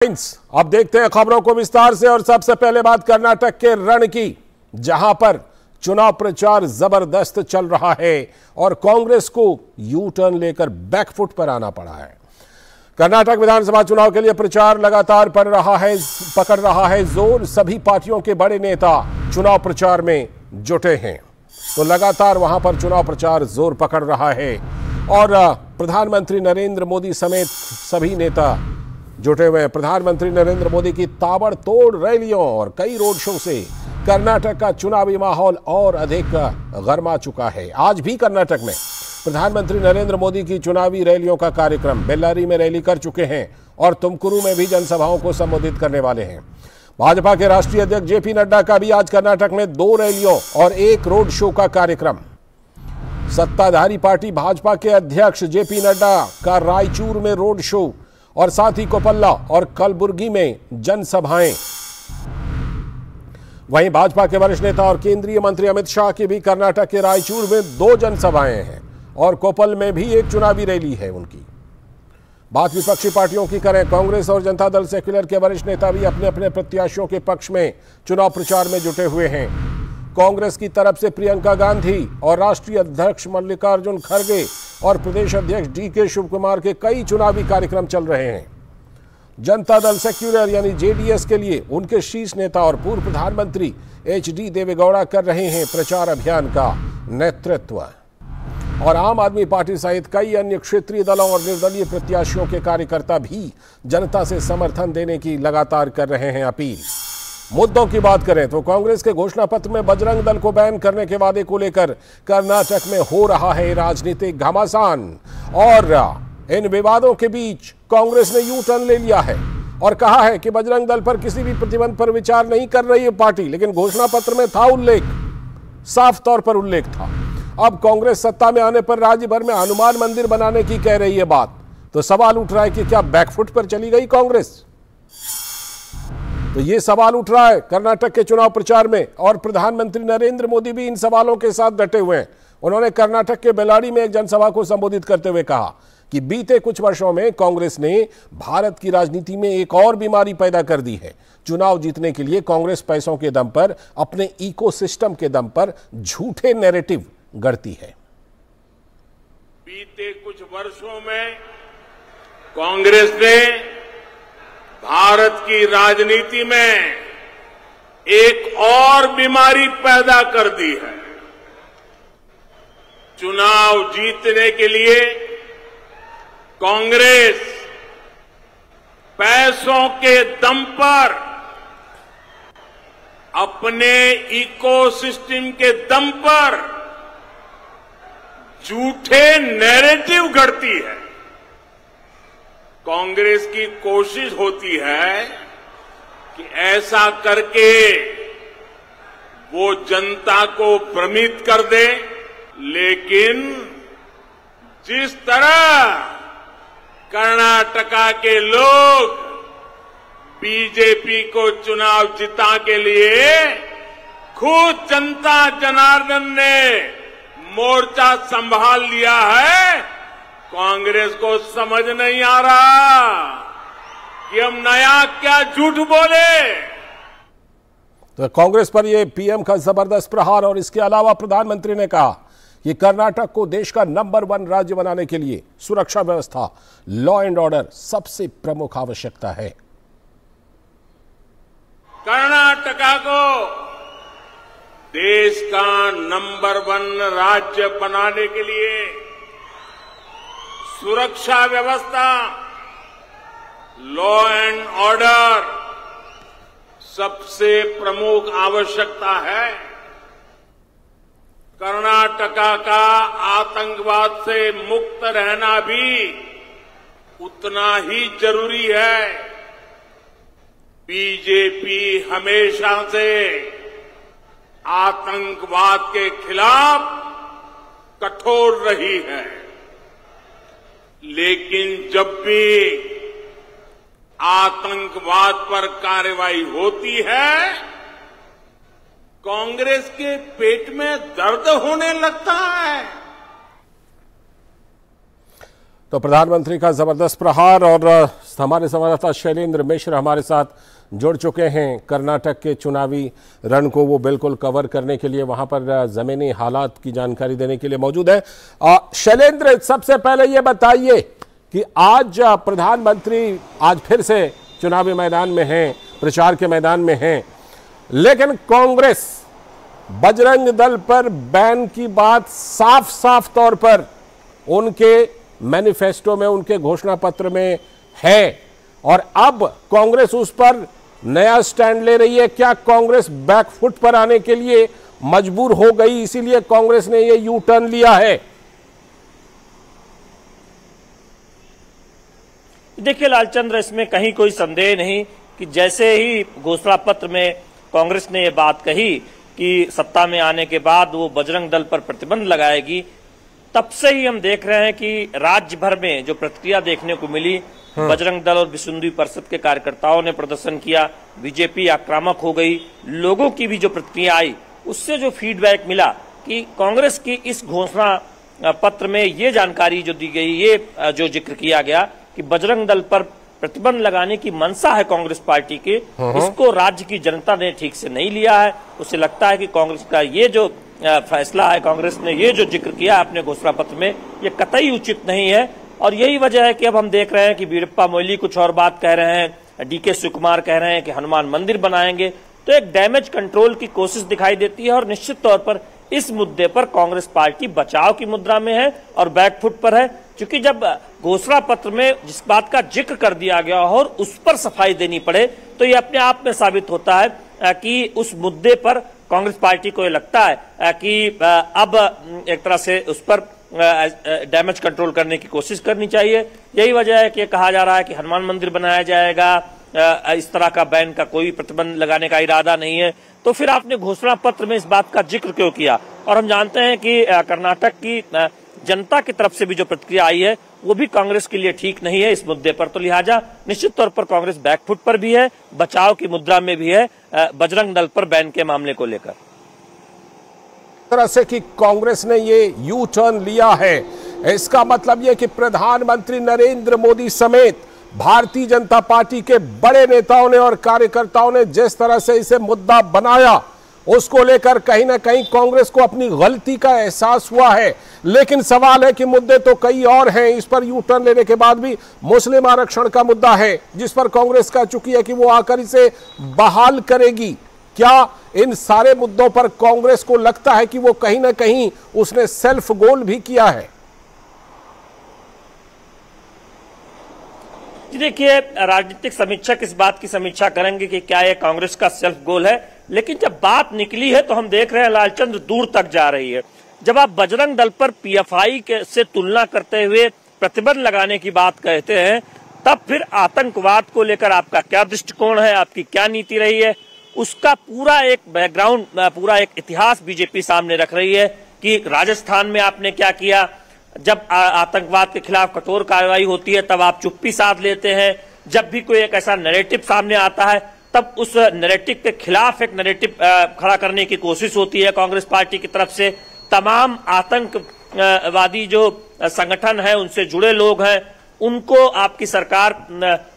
अब देखते हैं खबरों को विस्तार से और सबसे पहले बात कर्नाटक के रण की, जहां पर चुनाव प्रचार जबरदस्त चल रहा है और कांग्रेस को यू टर्न लेकर बैकफुट पर आना पड़ा है। कर्नाटक विधानसभा चुनाव के लिए प्रचार लगातार पकड़ रहा है जोर। सभी पार्टियों के बड़े नेता चुनाव प्रचार में जुटे हैं, तो लगातार वहां पर चुनाव प्रचार जोर पकड़ रहा है और प्रधानमंत्री नरेंद्र मोदी समेत सभी नेता जुटे हुए हैं। प्रधानमंत्री नरेंद्र मोदी की ताबड़तोड़ रैलियों और कई रोड शो से कर्नाटक का चुनावी माहौल और अधिक गरमा चुका है। आज भी कर्नाटक में प्रधानमंत्री नरेंद्र मोदी की चुनावी रैलियों का कार्यक्रम बेल्लारी में रैली कर चुके हैं और तुमकुरू में भी जनसभाओं को संबोधित करने वाले हैं। भाजपा के राष्ट्रीय अध्यक्ष जेपी नड्डा का भी आज कर्नाटक में 2 रैलियों और 1 रोड शो का कार्यक्रम। सत्ताधारी पार्टी भाजपा के अध्यक्ष जेपी नड्डा का रायचूर में रोड शो और साथ ही कोपल्ला और कलबुर्गी में जनसभाएं। वहीं भाजपा के वरिष्ठ नेता और केंद्रीय मंत्री अमित शाह की भी कर्नाटक के रायचूर में 2 जनसभाएं हैं और कोपल में भी 1 चुनावी रैली है उनकी। बात विपक्षी पार्टियों की करें, कांग्रेस और जनता दल सेक्युलर के वरिष्ठ नेता भी अपने अपने प्रत्याशियों के पक्ष में चुनाव प्रचार में जुटे हुए हैं। कांग्रेस की तरफ से प्रियंका गांधी और राष्ट्रीय अध्यक्ष मल्लिकार्जुन खड़गे और प्रदेश अध्यक्ष डीके शिवकुमार के कई चुनावी कार्यक्रम चल रहे हैं। जनता दल सेक्युलर यानी जेडीएस के लिए उनके शीर्ष नेता और पूर्व प्रधानमंत्री एचडी देवेगौड़ा कर रहे हैं प्रचार अभियान का नेतृत्व और आम आदमी पार्टी सहित कई अन्य क्षेत्रीय दलों और निर्दलीय प्रत्याशियों के कार्यकर्ता भी जनता से समर्थन देने की लगातार कर रहे हैं अपील। मुद्दों की बात करें तो कांग्रेस के घोषणा पत्र में बजरंग दल को बैन करने के वादे को लेकर कर्नाटक में हो रहा है राजनीतिक घमासान और इन विवादों के बीच कांग्रेस ने यू टर्न ले लिया है और कहा है कि बजरंग दल पर किसी भी प्रतिबंध पर विचार नहीं कर रही है पार्टी, लेकिन घोषणा पत्र में था उल्लेख, साफ तौर पर उल्लेख था। अब कांग्रेस सत्ता में आने पर राज्य भर में हनुमान मंदिर बनाने की कह रही है बात, तो सवाल उठ रहा है कि क्या बैकफुट पर चली गई कांग्रेस? तो ये सवाल उठ रहा है कर्नाटक के चुनाव प्रचार में और प्रधानमंत्री नरेंद्र मोदी भी इन सवालों के साथ डटे हुए हैं। उन्होंने कर्नाटक के बेल्लारी में एक जनसभा को संबोधित करते हुए कहा कि बीते कुछ वर्षों में कांग्रेस ने भारत की राजनीति में एक और बीमारी पैदा कर दी है। चुनाव जीतने के लिए कांग्रेस पैसों के दम पर, अपने इकोसिस्टम के दम पर झूठे नैरेटिव गढ़ती है। बीते कुछ वर्षों में कांग्रेस ने भारत की राजनीति में एक और बीमारी पैदा कर दी है। चुनाव जीतने के लिए कांग्रेस पैसों के दम पर, अपने इकोसिस्टम के दम पर झूठे नैरेटिव गढ़ती है। कांग्रेस की कोशिश होती है कि ऐसा करके वो जनता को भ्रमित कर दे, लेकिन जिस तरह कर्नाटका के लोग बीजेपी को चुनाव जिता के लिए खुद जनता जनार्दन ने मोर्चा संभाल लिया है, कांग्रेस को समझ नहीं आ रहा कि हम नया क्या झूठ बोले। तो कांग्रेस पर यह पीएम का जबरदस्त प्रहार और इसके अलावा प्रधानमंत्री ने कहा कि कर्नाटक को देश का नंबर 1 राज्य बनाने के लिए सुरक्षा व्यवस्था, लॉ एंड ऑर्डर सबसे प्रमुख आवश्यकता है। कर्नाटका को देश का नंबर 1 राज्य बनाने के लिए सुरक्षा व्यवस्था, लॉ एंड ऑर्डर सबसे प्रमुख आवश्यकता है। कर्नाटका का आतंकवाद से मुक्त रहना भी उतना ही जरूरी है। बीजेपी हमेशा से आतंकवाद के खिलाफ कठोर रही है, लेकिन जब भी आतंकवाद पर कार्रवाई होती है, कांग्रेस के पेट में दर्द होने लगता है। तो प्रधानमंत्री का जबरदस्त प्रहार, और हमारे संवाददाता शैलेंद्र मिश्र हमारे साथ जुड़ चुके हैं कर्नाटक के चुनावी रण को वो बिल्कुल कवर करने के लिए, वहां पर जमीनी हालात की जानकारी देने के लिए मौजूद है। शैलेंद्र, सबसे पहले ये बताइए कि आज प्रधानमंत्री आज फिर से चुनावी मैदान में हैं, प्रचार के मैदान में हैं, लेकिन कांग्रेस बजरंग दल पर बैन की बात साफ साफ तौर पर उनके मैनिफेस्टो में, उनके घोषणा पत्र में है, और अब कांग्रेस उस पर नया स्टैंड ले रही है। क्या कांग्रेस बैकफुट पर आने के लिए मजबूर हो गई, इसीलिए कांग्रेस ने यह यू टर्न लिया है? देखिए लालचंद्र, इसमें कहीं कोई संदेह नहीं कि जैसे ही घोषणा पत्र में कांग्रेस ने यह बात कही कि सत्ता में आने के बाद वो बजरंग दल पर प्रतिबंध लगाएगी, तब से ही हम देख रहे हैं कि राज्य भर में जो प्रतिक्रिया देखने को मिली, बजरंग दल और विश्व हिंदू परिषद के कार्यकर्ताओं ने प्रदर्शन किया, बीजेपी आक्रामक हो गई, लोगों की भी जो प्रतिक्रिया आई उससे जो फीडबैक मिला कि कांग्रेस की इस घोषणा पत्र में ये जानकारी जो दी गई, ये जो जिक्र किया गया कि बजरंग दल पर प्रतिबंध लगाने की मंशा है कांग्रेस पार्टी के, इसको राज्य की जनता ने ठीक से नहीं लिया है। उसे लगता है कि कांग्रेस का ये जो फैसला है, कांग्रेस ने ये जो जिक्र किया अपने घोषणा पत्र में, ये कतई उचित नहीं है। और यही वजह है कि अब हम देख रहे हैं कि वीरप्पा मोइली कुछ और बात कह रहे हैं, डीके शिवकुमार कह रहे हैं कि हनुमान मंदिर बनाएंगे, तो एक डैमेज कंट्रोल की कोशिश दिखाई देती है। और निश्चित तौर पर इस मुद्दे पर कांग्रेस पार्टी बचाव की मुद्रा में है और बैकफुट पर है, क्योंकि जब घोषणा पत्र में जिस बात का जिक्र कर दिया गया और उस पर सफाई देनी पड़े, तो ये अपने आप में साबित होता है कि उस मुद्दे पर कांग्रेस पार्टी को ये लगता है कि अब एक तरह से उस पर डैमेज कंट्रोल करने की कोशिश करनी चाहिए। यही वजह है कि कहा जा रहा है कि हनुमान मंदिर बनाया जाएगा, इस तरह का बैन का कोई प्रतिबंध लगाने का इरादा नहीं है। तो फिर आपने घोषणा पत्र में इस बात का जिक्र क्यों किया? और हम जानते हैं कि कर्नाटक की जनता की तरफ से भी जो प्रतिक्रिया आई है वो भी कांग्रेस के लिए ठीक नहीं है इस मुद्दे पर, तो लिहाजा निश्चित तौर पर कांग्रेस बैकफुट पर भी है, बचाव की मुद्रा में भी है बजरंग दल पर बैन के मामले को लेकर। तरह से कि कांग्रेस ने ये यू टर्न लिया है, इसका मतलब यह कि प्रधानमंत्री नरेंद्र मोदी समेत भारतीय जनता पार्टी के बड़े नेताओं ने और कार्यकर्ताओं ने जिस तरह से इसे मुद्दा बनाया, उसको लेकर कहीं ना कहीं कांग्रेस को अपनी गलती का एहसास हुआ है। लेकिन सवाल है कि मुद्दे तो कई और हैं। इस पर यू टर्न लेने के बाद भी मुस्लिम आरक्षण का मुद्दा है, जिस पर कांग्रेस कह चुकी है कि वो आकर इसे बहाल करेगी। क्या इन सारे मुद्दों पर कांग्रेस को लगता है कि वो कहीं ना कहीं उसने सेल्फ गोल भी किया है? देखिए, राजनीतिक समीक्षक इस बात की समीक्षा करेंगे कि क्या यह कांग्रेस का सेल्फ गोल है, लेकिन जब बात निकली है तो हम देख रहे हैं लालचंद्र दूर तक जा रही है। जब आप बजरंग दल पर पीएफआई से तुलना करते हुए प्रतिबंध लगाने की बात कहते हैं, तब फिर आतंकवाद को लेकर आपका क्या दृष्टिकोण है, आपकी क्या नीति रही है, उसका पूरा एक बैकग्राउंड, पूरा एक इतिहास बीजेपी सामने रख रही है कि राजस्थान में आपने क्या किया। जब आतंकवाद के खिलाफ कठोर कार्रवाई होती है तब आप चुप्पी साध लेते हैं। जब भी कोई एक ऐसा नैरेटिव सामने आता है तब उस नैरेटिव के खिलाफ एक नैरेटिव खड़ा करने की कोशिश होती है कांग्रेस पार्टी की तरफ से। तमाम आतंकवादी जो संगठन है, उनसे जुड़े लोग हैं, उनको आपकी सरकार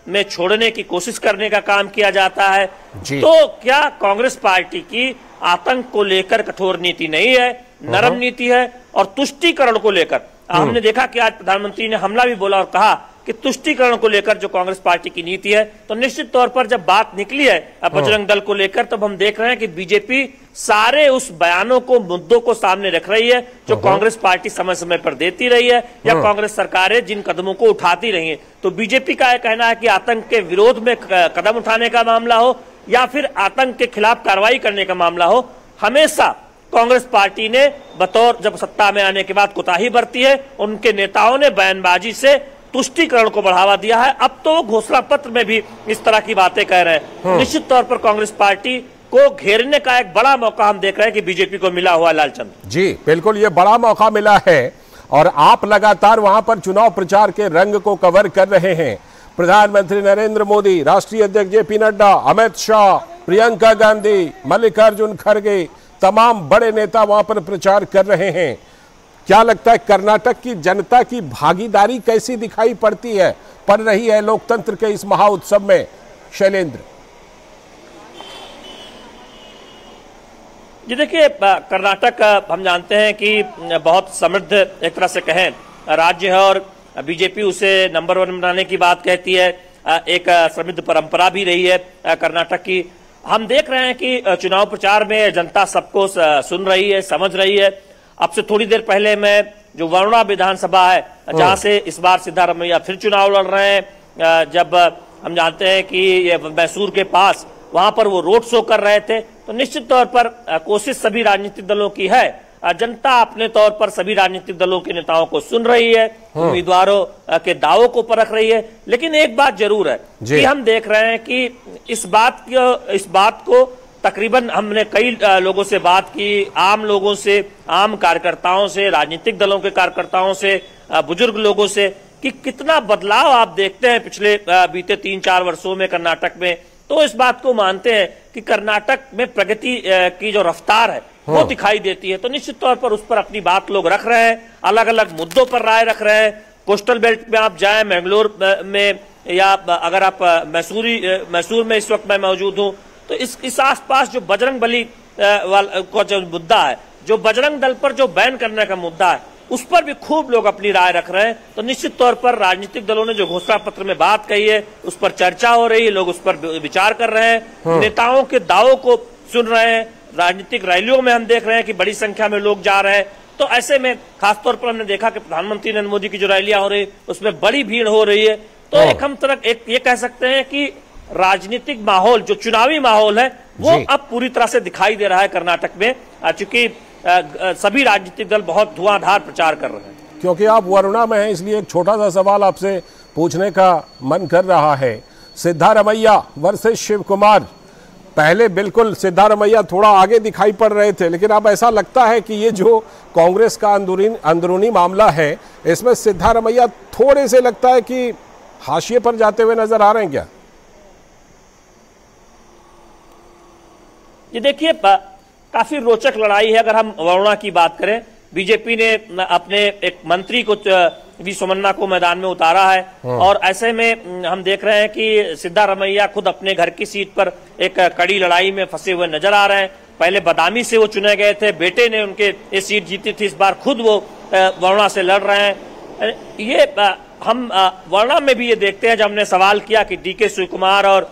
में छोड़ने की कोशिश करने का काम किया जाता है। तो क्या कांग्रेस पार्टी की आतंक को लेकर कठोर नीति नहीं है, नरम नीति है? और तुष्टीकरण को लेकर हमने देखा कि आज प्रधानमंत्री ने हमला भी बोला और कहा कि तुष्टीकरण को लेकर जो कांग्रेस पार्टी की नीति है, तो निश्चित तौर पर जब बात निकली है बजरंग दल को लेकर, तब हम देख रहे हैं कि बीजेपी सारे उस बयानों को, मुद्दों को सामने रख रही है जो कांग्रेस पार्टी समय समय पर देती रही है या कांग्रेस सरकारें जिन कदमों को उठाती रही है। तो बीजेपी का यह कहना है कि आतंक के विरोध में कदम उठाने का मामला हो या फिर आतंक के खिलाफ कार्रवाई करने का मामला हो, हमेशा कांग्रेस पार्टी ने बतौर जब सत्ता में आने के बाद कोताही बरती है। उनके नेताओं ने बयानबाजी से तुष्टीकरण को बढ़ावा दिया है। अब तो वो घोषणा पत्र में भी इस तरह की बातें कह रहे हैं। निश्चित तौर पर कांग्रेस पार्टी को घेरने का एक बड़ा मौका हम देख रहे हैं कि बीजेपी को मिला हुआ। लालचंद जी बिल्कुल, ये बड़ा मौका मिला है और आप लगातार वहां पर चुनाव प्रचार के रंग को कवर कर रहे हैं। प्रधानमंत्री नरेंद्र मोदी, राष्ट्रीय अध्यक्ष जेपी नड्डा, अमित शाह, प्रियंका गांधी, मल्लिकार्जुन खड़गे, तमाम बड़े नेता वहां पर प्रचार कर रहे हैं। क्या लगता है कर्नाटक की जनता की भागीदारी कैसी दिखाई पड़ रही है लोकतंत्र के इस महाउत्सव में, शैलेंद्र? जी देखिए, कर्नाटक हम जानते हैं कि बहुत समृद्ध एक तरह से कहें राज्य है और बीजेपी उसे नंबर 1 बनाने की बात कहती है। एक समृद्ध परंपरा भी रही है कर्नाटक की। हम देख रहे हैं कि चुनाव प्रचार में जनता सबको सुन रही है, समझ रही है। अब से थोड़ी देर पहले मैं जो वरुणा विधानसभा है जहां से इस बार सिद्धारमैया फिर चुनाव लड़ रहे हैं, जब हम जानते हैं कि ये मैसूर के पास वहां पर वो रोड शो कर रहे थे, तो निश्चित तौर पर कोशिश सभी राजनीतिक दलों की है। जनता अपने तौर पर सभी राजनीतिक दलों के नेताओं को सुन रही है, उम्मीदवारों के दावों को परख रही है। लेकिन एक बात जरूर है कि हम देख रहे हैं कि इस बात को तकरीबन हमने कई लोगों से बात की, आम लोगों से, आम कार्यकर्ताओं से, राजनीतिक दलों के कार्यकर्ताओं से, बुजुर्ग लोगों से, कि कितना बदलाव आप देखते हैं पिछले बीते 3-4 वर्षों में कर्नाटक में। तो इस बात को मानते हैं कि कर्नाटक में प्रगति की जो रफ्तार है वो दिखाई देती है। तो निश्चित तौर पर उस पर अपनी बात लोग रख रहे हैं, अलग अलग मुद्दों पर राय रख रहे हैं। कोस्टल बेल्ट में आप जाएं, मैंगलोर में, या अगर आप मैसूर में इस वक्त मैं मौजूद हूं, तो इस आसपास जो बजरंग बली का जो मुद्दा है, जो बजरंग दल पर जो बैन करने का मुद्दा है, उस पर भी खूब लोग अपनी राय रख रहे हैं। तो निश्चित तौर पर राजनीतिक दलों ने जो घोषणा पत्र में बात कही है उस पर चर्चा हो रही है, लोग उस पर विचार कर रहे हैं, नेताओं के दावों को सुन रहे हैं। राजनीतिक रैलियों में हम देख रहे हैं कि बड़ी संख्या में लोग जा रहे हैं। तो ऐसे में खासतौर पर हमने देखा कि प्रधानमंत्री नरेंद्र मोदी की जो रैलियां हो रही उसमें बड़ी भीड़ हो रही है। तो एक ये कह सकते हैं कि राजनीतिक माहौल, जो चुनावी माहौल है, वो अब पूरी तरह से दिखाई दे रहा है कर्नाटक में, चूंकि सभी राजनीतिक दल बहुत धुआंधार प्रचार कर रहे हैं। क्योंकि आप वरुणा में हैं, इसलिए एक छोटा सा सवाल आपसे पूछने का मन कर रहा है। सिद्धारमैया वर्सेस शिव कुमार, पहले बिल्कुल सिद्धारमैया थोड़ा आगे दिखाई पड़ रहे थे, लेकिन अब ऐसा लगता है कि ये जो कांग्रेस का अंदरूनी मामला है, इसमें सिद्धारमैया थोड़े से लगता है कि हाशिए पर जाते हुए नजर आ रहे हैं क्या? ये देखिए, काफी रोचक लड़ाई है। अगर हम वरुणा की बात करें, बीजेपी ने अपने एक मंत्री को, वी सोमन्ना को मैदान में उतारा है, और ऐसे में हम देख रहे हैं कि सिद्धारमैया खुद अपने घर की सीट पर एक कड़ी लड़ाई में फंसे हुए नजर आ रहे हैं। पहले बदामी से वो चुने गए थे, बेटे ने उनके ये सीट जीती थी, इस बार खुद वो वरुणा से लड़ रहे हैं। ये हम वरुणा में भी ये देखते हैं, जब हमने सवाल किया कि डीके शिवकुमार और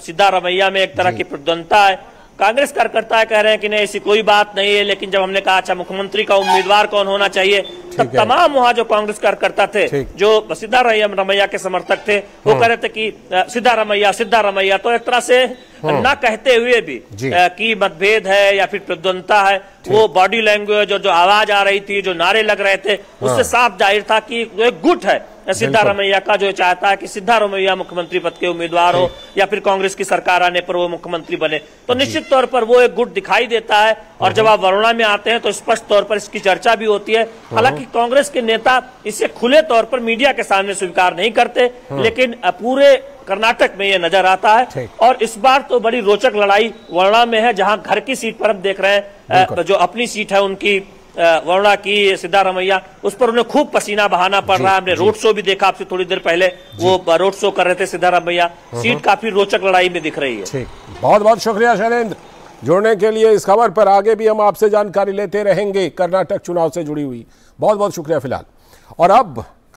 सिद्धारमैया में एक तरह की प्रतिद्वंदता है, कांग्रेस कार्यकर्ता कह रहे हैं कि नहीं, ऐसी कोई बात नहीं है। लेकिन जब हमने कहा अच्छा मुख्यमंत्री का उम्मीदवार कौन होना चाहिए, तब तमाम वहां जो कांग्रेस कार्यकर्ता थे, जो सिद्धारमैया के समर्थक थे, वो कह रहे थे कि सिद्धारमैया। तो एक तरह से ना कहते हुए भी कि मतभेद है या फिर प्रतिद्वंदता है, वो बॉडी लैंग्वेज और जो आवाज आ रही थी, जो नारे लग रहे थे, उससे साफ जाहिर था कि एक गुट है सिद्धारमैया का, जो चाहता है कि सिद्धारमैया मुख्यमंत्री पद के उम्मीदवार हो या फिर कांग्रेस की सरकार आने पर वो मुख्यमंत्री बने। तो निश्चित तौर पर वो एक गुट दिखाई देता है। और जब आप वरुणा में आते हैं तो स्पष्ट तौर पर इसकी चर्चा भी होती है। हालांकि कांग्रेस के नेता इसे खुले तौर पर मीडिया के सामने स्वीकार नहीं करते, लेकिन पूरे कर्नाटक में ये नजर आता है। और इस बार तो बड़ी रोचक लड़ाई वरुणा में है, जहां घर की सीट पर हम देख रहे हैं, जो अपनी सीट है उनकी, वरुणा की सिद्धारमैया, उस पर उन्हें खूब पसीना बहाना पड़ रहा है। हमने रोड शो भी देखा आपसे थोड़ी देर पहले, वो रोड शो कर रहे थे सिद्धारमैया। सीट काफी रोचक लड़ाई में दिख रही है। ठीक, बहुत बहुत शुक्रिया शैलेंद्र जुड़ने के लिए इस खबर पर। आगे भी हम आपसे जानकारी लेते रहेंगे कर्नाटक चुनाव से जुड़ी हुई। बहुत बहुत शुक्रिया फिलहाल। और अब